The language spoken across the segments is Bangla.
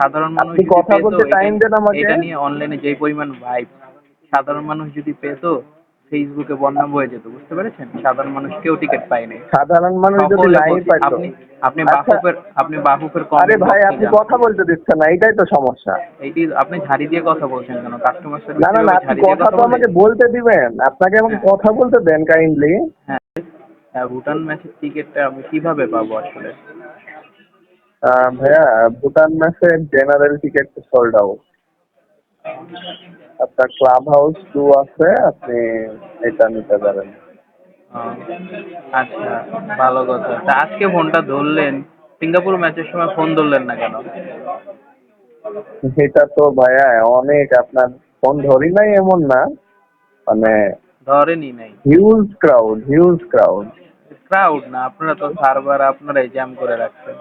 সাধারণ মানুষ আপনি যদি কথা পেতো বলতে এটা টাইম দেন আমাকে। এটা নিয়ে অনলাইনে যে পরিমাণ ভাইব, সাধারণ মানুষ যদি পেতো ফেসবুকে বদনাম হয়ে যেত, বুঝতে পেরেছেন? সাধারণ মানুষ কেউ টিকিট পায়নি, সাধারণ মানুষ যদি সকলে নাই বলছে। পাইতো। আপনি আপনি আচ্ছা, বাফুফের আরে কমেন্ট ভাই বক্সে আপনি যান। কথা বলতে দিচ্ছেন না, এটাই তো সমস্যা। এইটি আপনি ঝাড়ি দিয়ে কথা বলছেন কেন? কাস্টমার না সার্ভিস না না, এভাবে আপনি ঝাড়ি দিয়ে কথা কথা তো বলে? আমাকে বলতে দিবেন, আপনাকে আমাকে হ্যাঁ, কথা বলতে দেন কাইন্ডলি। হ্যাঁ। ভুটান ম্যাচের টিকিটটা আমি কিভাবে পাবো আসলে? ভাইয়া, ভুটান ম্যাচের জেনারেল টিকিট সোল্ড আউট। আপনার ক্লাব হাউস 2 আছে, আপনি এটা নিতে পারেন। ও, আচ্ছা, ভালো কথা। তা আজকে ফোনটা ধরলেন, সিঙ্গাপুর ম্যাচের সময় ফোন ধরলেন না কেন? এটা তো ভাইয়া অনেক, আপনার ফোন ধরি নাই এমন না, মানে ধরেনই নাই। Huge crowd, huge crowd. Crowd না, আপনারা তো সার্ভার আপনারাই জ্যাম করে রাখছেন।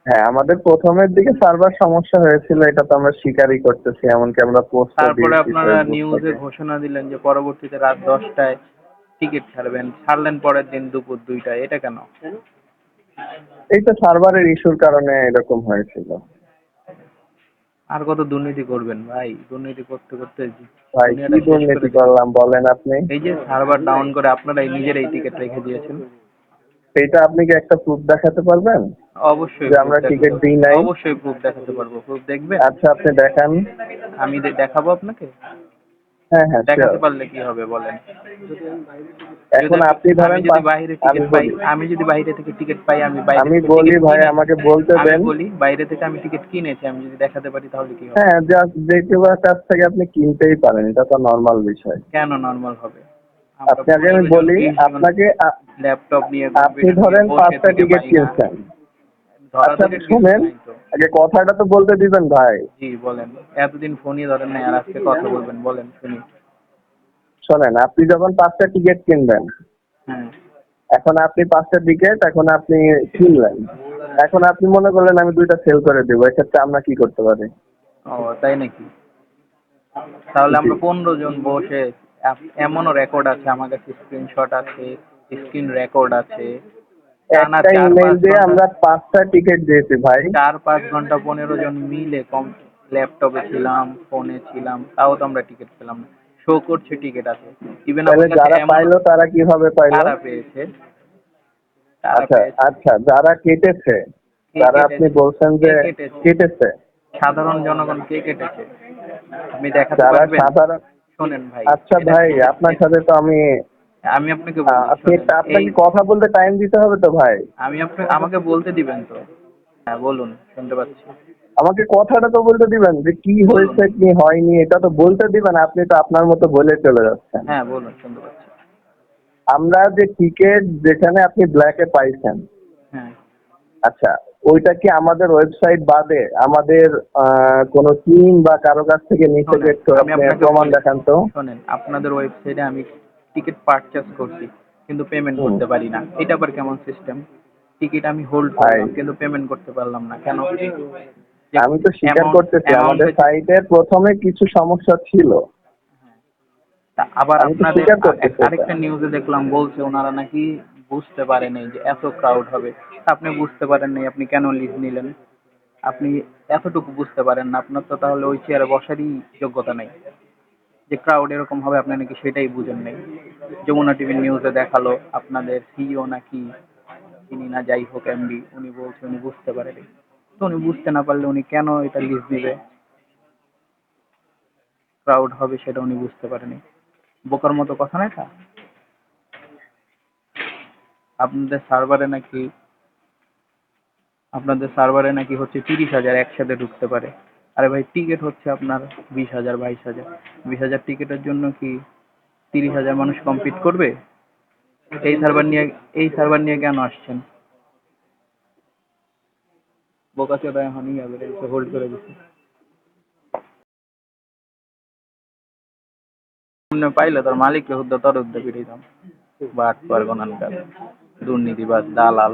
হ্যাঁ, আমাদের প্রথমের দিকে সার্ভার সমস্যা হয়েছিল, এটা তো আমরা স্বীকারই করতেছি, এমনকি আমরা পোস্টও তারপরে দিয়েছি আপনারা ফেসবুক নিউজে থেকে। ঘোষণা দিলেন যে পরবর্তীতে রাত 10টায় টিকিট ছাড়বেন, ছাড়লেন পরের দিন দুপুর 2টায়, এটা কেন? এই তো সার্ভারের ইস্যুর কারণে এরকম হয়েছিল। আর কত দুর্নীতি করবেন ভাই? দুর্নীতি করতে করতে ভাই কি দুনিয়াটা শেষ করে দুর্নীতি দিলেন। করলাম বলেন আপনি? এই যে সার্ভার ডাউন করে আপনারাই নিজেরাই টিকিট রেখে দিয়েছেন। সেইটা আপনি কি একটা প্রুফ দেখাতে পারবেন অবশ্যই যে প্রুফ আমরা টিকিট দেখাতে দিই নাই? অবশ্যই প্রুফ দেখাতে পারবো। প্রুফ দেখবেন? আচ্ছা, আপনি দেখান। আমি দেখাবো আপনাকে। হ্যাঁ হ্যাঁ, দেখাতে শিওর। পারলে কি হবে বলেন? যদি এখন আপনি আমি ধরেন যদি বাইরে আমি টিকিট পাই, বলি, আমি যদি বাইরে থেকে টিকিট পাই, আমি বাইরে আমি থেকে বলি টিকিট ভাই কিনে, আমাকে বলতে আমি দেন। বলি বাইরে থেকে আমি টিকিট কিনেছি, আমি যদি দেখাতে পারি তাহলে কি হবে? হ্যাঁ, জাস্ট যে কেউ কাছ থেকে আপনি কিনতেই পারেন, এটা তো নর্মাল বিষয়। কেন নর্মাল হবে? আমরা আপনাকে আমি 15 জন বলি, 20 জন আপনাকে ল্যাপটপ নিয়ে আপনি কম্পিউটার নিয়ে ধরেন বসে 5টা থেকে টিকিট পাই না। কিনছেন। আচ্ছা ধরাধরির কিছু শুনেন, নাই তো। আগে কথাটা তো বলতে দিবেন ভাই। জি বলেন। এতদিন ফোনই ধরেন নাই, আর আজকে কথা বলবেন, বলেন শুনি। শোনেন, আপনি যখন 5টা টিকিট কিনবেন, হ্যাঁ। এখন আপনি 5টা টিকিট এখন আপনি কিনলেন, এখন আপনি মনে করলেন আমি 2টা সেল করে দেবো, এক্ষেত্রে আমরা কি করতে পারি? ও, তাই নাকি? তাহলে জি। আমরা 15 জন বসে, এমনও রেকর্ড আছে আমার কাছে, স্ক্রিনশট আছে, স্ক্রিন রেকর্ড আছে, টানা একটা চার ইমেল পাঁচ দিয়ে ঘন্টা আমরা 5টা টিকিট দিয়েছি ভাই। 4-5 ঘন্টা 15 জন মিলে ল্যাপটপে ছিলাম, ফোনে ছিলাম, তাও তো আমরা টিকিট পেলাম না। শো করছে টিকিট আছে। ইভেন তাহলে আমার কাছে যারা এমন, পাইলো তারা কিভাবে পাইলো? কারা পেয়েছে, কারা আচ্ছা পেয়েছে, আচ্ছা, যারা কেটেছে, কে তারা আপনি কেটেছে, বলছেন কে যে কেটেছে, কেটেছে, সাধারণ জনগণ কে কেটেছে, আপনি দেখাতে যারা পারবেন? সাধারণ। শোনেন ভাই, আচ্ছা এটা ভাই, আপনার সাথে তো আমি আমি আপনাকে বলি, আপনি শোনেন। এই আপনাকে কথা বলতে টাইম দিতে হবে তো ভাই। আমি আমাকে বলতে দিবেন তো? হ্যাঁ বলুন, শুনতে পাচ্ছি। আমাকে কথাটা তো বলতে দিবেন যে কি বলুন। হয়েছে কি হয়নি, এটা তো বলতে দিবেন। আপনি তো আপনার মতো বলে চলে যাচ্ছেন। হ্যাঁ বলুন, শুনতে পাচ্ছি। আমরা যে টিকিট যেখানে আপনি ব্ল্যাকে পাইছেন, হ্যাঁ। আচ্ছা, ওইটা কি আমাদের ওয়েবসাইট বাদে আমাদের কোনো টিম বা কারো কাছ থেকে নিচে শোনেন, একটু আমি আপনি আপনাকে প্রমাণ বলি, দেখান তো। শোনেন, আপনাদের ওয়েবসাইটে আমি টিকিট পারচেজ করছি, কিন্তু পেমেন্ট হুম। করতে পারি না। এটা আবার কেমন সিস্টেম? টিকিট আমি হোল্ড ভাই, করলাম কিন্তু পেমেন্ট করতে পারলাম না কেন? যে আমি তো স্বীকার অ্যামাউন্ট করতেছি আমাদের অ্যামাউন্টে যে, সাইটে প্রথমে কিছু সমস্যা ছিল। আবার আমি তো আপনাদের স্বীকার করতেছি এটা। আরেকটা নিউজে দেখলাম বলছে ওনারা নাকি বুঝতে পারেনি যে এত ক্রাউড হবে। আপনি বুঝতে পারেন নাই, আপনি কেন লিভ নিলেন? আপনি এতটুকু বুঝতে পারেন না, আপনার তো তাহলে ওই চেয়ারে বসারই যোগ্যতা নেই। যে ক্রাউড এরকম হবে আপনি নাকি সেটাই বুঝেন নাই। যমুনা টিভির নিউজে দেখালো আপনাদের সিইও নাকি, তিনি না যাই হোক এমডি, উনি বলছে উনি বুঝতে পারেনি। তো উনি বুঝতে না পারলে উনি কেন এটা লিভ দিবে? ক্রাউড হবে সেটা উনি বুঝতে পারেনি। বোকার মতো কথা না এটা? আপনাদের সার্ভারে নাকি আপনাদের সার্ভারে নাকি হচ্ছে 30,000 একসাথে ঢুকতে পারে। আরে ভাই, টিকিট হচ্ছে আপনার 20,000 22,000। 20,000 টিকিটের জন্য কি 30,000 মানুষ কম্পিট করবে? এই সার্ভার নিয়ে এই সার্ভার নিয়ে কেন আসছেন? বোকা চোদা এখন হবে, হোল্ড করে দিচ্ছে। সামনে পাইলে তোর মালিককে হুদ্দা তর উদ্দা পিটাইতাম। বাট পারবো না, দুর্নীতিবাজ দালাল।